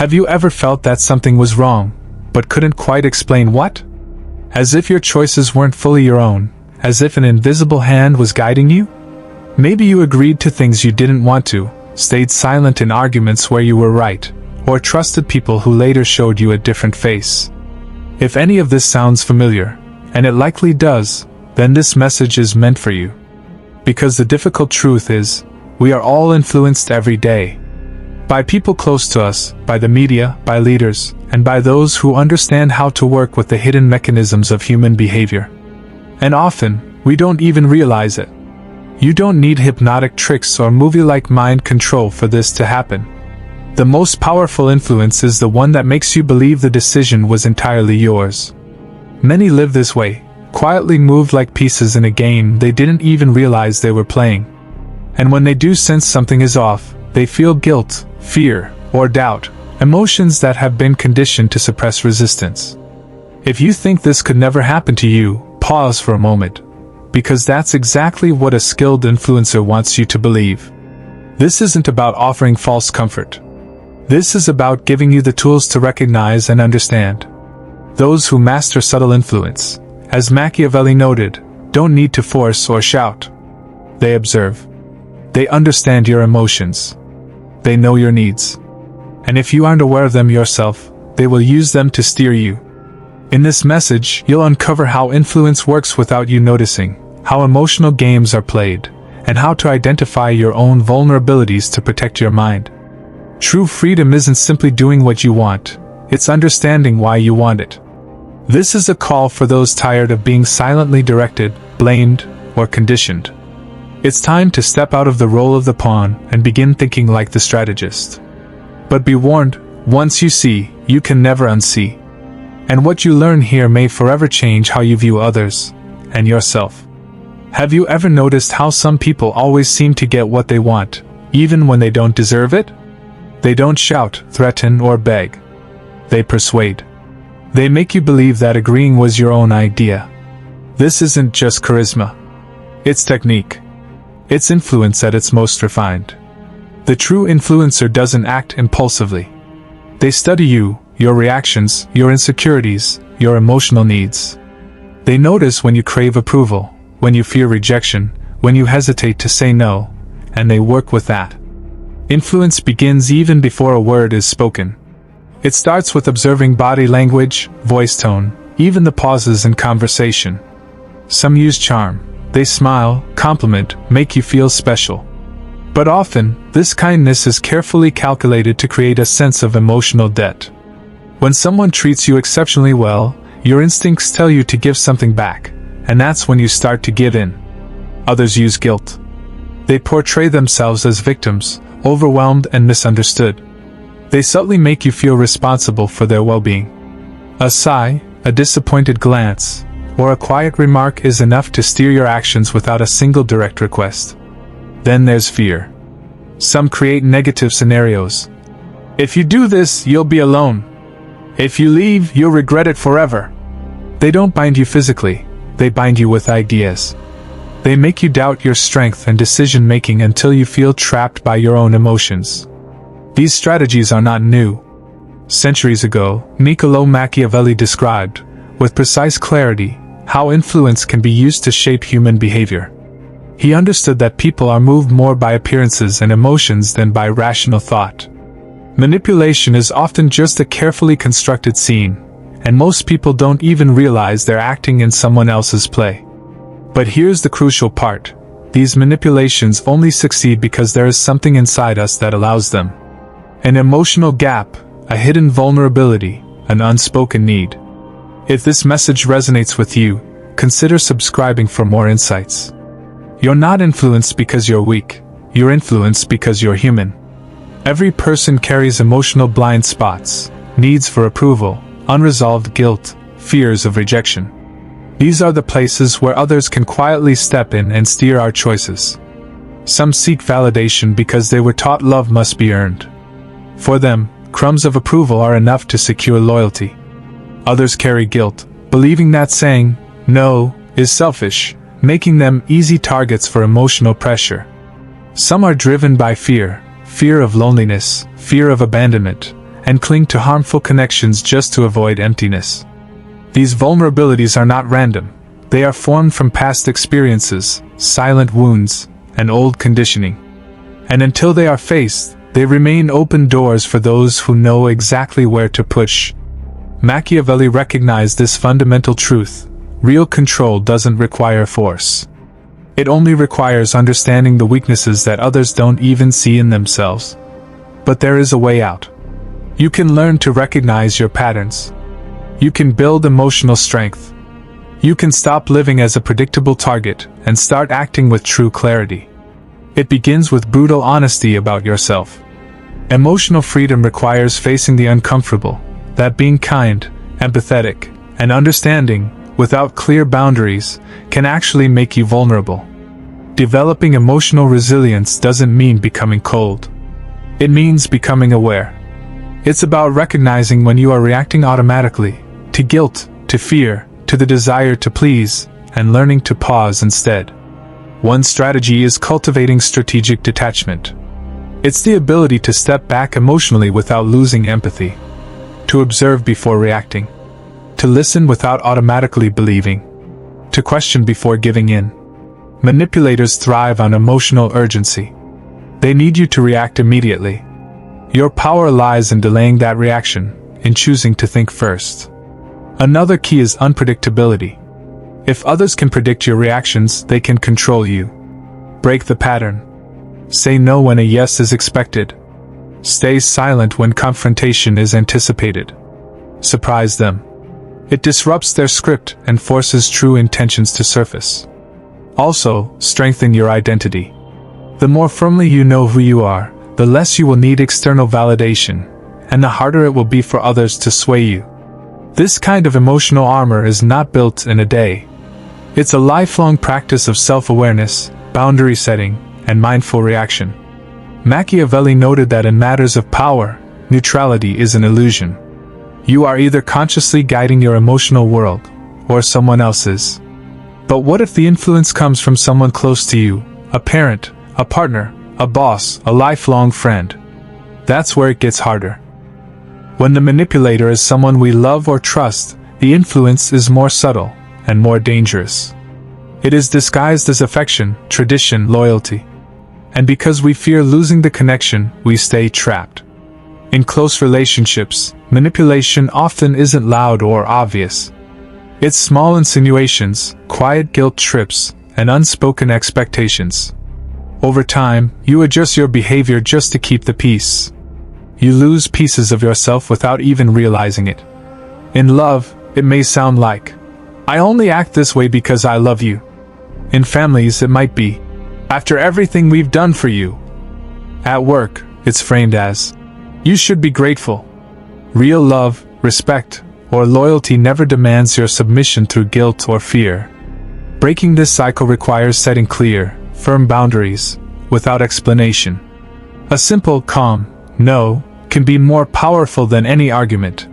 Have you ever felt that something was wrong, but couldn't quite explain what? As if your choices weren't fully your own, as if an invisible hand was guiding you? Maybe you agreed to things you didn't want to, stayed silent in arguments where you were right, or trusted people who later showed you a different face. If any of this sounds familiar, and it likely does, then this message is meant for you. Because the difficult truth is, we are all influenced every day. By people close to us, by the media, by leaders, and by those who understand how to work with the hidden mechanisms of human behavior. And often, we don't even realize it. You don't need hypnotic tricks or movie-like mind control for this to happen. The most powerful influence is the one that makes you believe the decision was entirely yours. Many live this way, quietly moved like pieces in a game they didn't even realize they were playing. And when they do sense something is off, they feel guilt, fear, or doubt, emotions that have been conditioned to suppress resistance. If you think this could never happen to you, pause for a moment, because that's exactly what a skilled influencer wants you to believe. This isn't about offering false comfort. This is about giving you the tools to recognize and understand. Those who master subtle influence, as Machiavelli noted, don't need to force or shout. They observe. They understand your emotions. They know your needs. And if you aren't aware of them yourself, they will use them to steer you. In this message, you'll uncover how influence works without you noticing, how emotional games are played, and how to identify your own vulnerabilities to protect your mind. True freedom isn't simply doing what you want, it's understanding why you want it. This is a call for those tired of being silently directed, blamed, or conditioned. It's time to step out of the role of the pawn and begin thinking like the strategist. But be warned, once you see, you can never unsee. And what you learn here may forever change how you view others, and yourself. Have you ever noticed how some people always seem to get what they want, even when they don't deserve it? They don't shout, threaten, or beg. They persuade. They make you believe that agreeing was your own idea. This isn't just charisma. It's technique. It's influence at its most refined. The true influencer doesn't act impulsively. They study you, your reactions, your insecurities, your emotional needs. They notice when you crave approval, when you fear rejection, when you hesitate to say no, and they work with that. Influence begins even before a word is spoken. It starts with observing body language, voice tone, even the pauses in conversation. Some use charm. They smile, compliment, make you feel special. But often, this kindness is carefully calculated to create a sense of emotional debt. When someone treats you exceptionally well, your instincts tell you to give something back, and that's when you start to give in. Others use guilt. They portray themselves as victims, overwhelmed and misunderstood. They subtly make you feel responsible for their well-being. A sigh, a disappointed glance, or a quiet remark is enough to steer your actions without a single direct request. Then there's fear. Some create negative scenarios. If you do this, you'll be alone. If you leave, you'll regret it forever. They don't bind you physically, they bind you with ideas. They make you doubt your strength and decision-making until you feel trapped by your own emotions. These strategies are not new. Centuries ago, Niccolò Machiavelli described, with precise clarity, how influence can be used to shape human behavior. He understood that people are moved more by appearances and emotions than by rational thought. Manipulation is often just a carefully constructed scene, and most people don't even realize they're acting in someone else's play. But here's the crucial part. These manipulations only succeed because there is something inside us that allows them. An emotional gap, a hidden vulnerability, an unspoken need. If this message resonates with you, consider subscribing for more insights. You're not influenced because you're weak, you're influenced because you're human. Every person carries emotional blind spots, needs for approval, unresolved guilt, fears of rejection. These are the places where others can quietly step in and steer our choices. Some seek validation because they were taught love must be earned. For them, crumbs of approval are enough to secure loyalty. Others carry guilt, believing that saying no is selfish, making them easy targets for emotional pressure. Some are driven by fear of loneliness, fear of abandonment, and cling to harmful connections just to avoid emptiness. These vulnerabilities are not random. They are formed from past experiences, silent wounds, and old conditioning. And until they are faced, they remain open doors for those who know exactly where to push. Machiavelli recognized this fundamental truth: real control doesn't require force. It only requires understanding the weaknesses that others don't even see in themselves. But there is a way out. You can learn to recognize your patterns. You can build emotional strength. You can stop living as a predictable target and start acting with true clarity. It begins with brutal honesty about yourself. Emotional freedom requires facing the uncomfortable, that being kind, empathetic, and understanding, without clear boundaries, can actually make you vulnerable. Developing emotional resilience doesn't mean becoming cold. It means becoming aware. It's about recognizing when you are reacting automatically, to guilt, to fear, to the desire to please, and learning to pause instead. One strategy is cultivating strategic detachment. It's the ability to step back emotionally without losing empathy, to observe before reacting, to listen without automatically believing, to question before giving in. Manipulators thrive on emotional urgency. They need you to react immediately. Your power lies in delaying that reaction, in choosing to think first. Another key is unpredictability. If others can predict your reactions, they can control you. Break the pattern. Say no when a yes is expected. Stay silent when confrontation is anticipated. Surprise them. It disrupts their script and forces true intentions to surface. Also, strengthen your identity. The more firmly you know who you are, the less you will need external validation, and the harder it will be for others to sway you. This kind of emotional armor is not built in a day. It's a lifelong practice of self-awareness, boundary setting, and mindful reaction. Machiavelli noted that in matters of power, neutrality is an illusion. You are either consciously guiding your emotional world, or someone else's. But what if the influence comes from someone close to you, a parent, a partner, a boss, a lifelong friend? That's where it gets harder. When the manipulator is someone we love or trust, the influence is more subtle and more dangerous. It is disguised as affection, tradition, loyalty. And because we fear losing the connection, we stay trapped. In close relationships, manipulation often isn't loud or obvious. It's small insinuations, quiet guilt trips, and unspoken expectations. Over time, you adjust your behavior just to keep the peace. You lose pieces of yourself without even realizing it. In love, it may sound like, "I only act this way because I love you." In families, it might be, "After everything we've done for you." At work, it's framed as, "You should be grateful." Real love, respect, or loyalty never demands your submission through guilt or fear. Breaking this cycle requires setting clear, firm boundaries, without explanation. A simple, calm, "no" can be more powerful than any argument.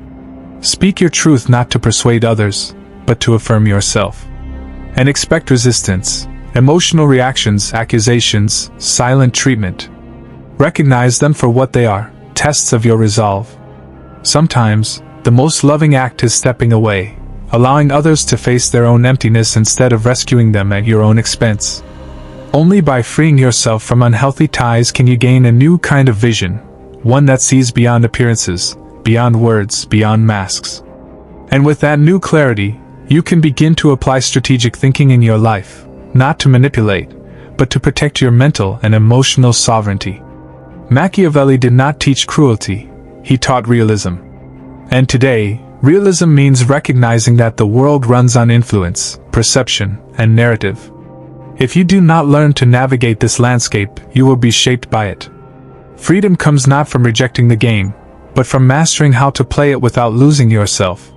Speak your truth not to persuade others, but to affirm yourself. And expect resistance, emotional reactions, accusations, silent treatment. Recognize them for what they are, tests of your resolve. Sometimes, the most loving act is stepping away, allowing others to face their own emptiness instead of rescuing them at your own expense. Only by freeing yourself from unhealthy ties can you gain a new kind of vision, one that sees beyond appearances, beyond words, beyond masks. And with that new clarity, you can begin to apply strategic thinking in your life, not to manipulate, but to protect your mental and emotional sovereignty. Machiavelli did not teach cruelty, he taught realism. And today, realism means recognizing that the world runs on influence, perception, and narrative. If you do not learn to navigate this landscape, you will be shaped by it. Freedom comes not from rejecting the game, but from mastering how to play it without losing yourself.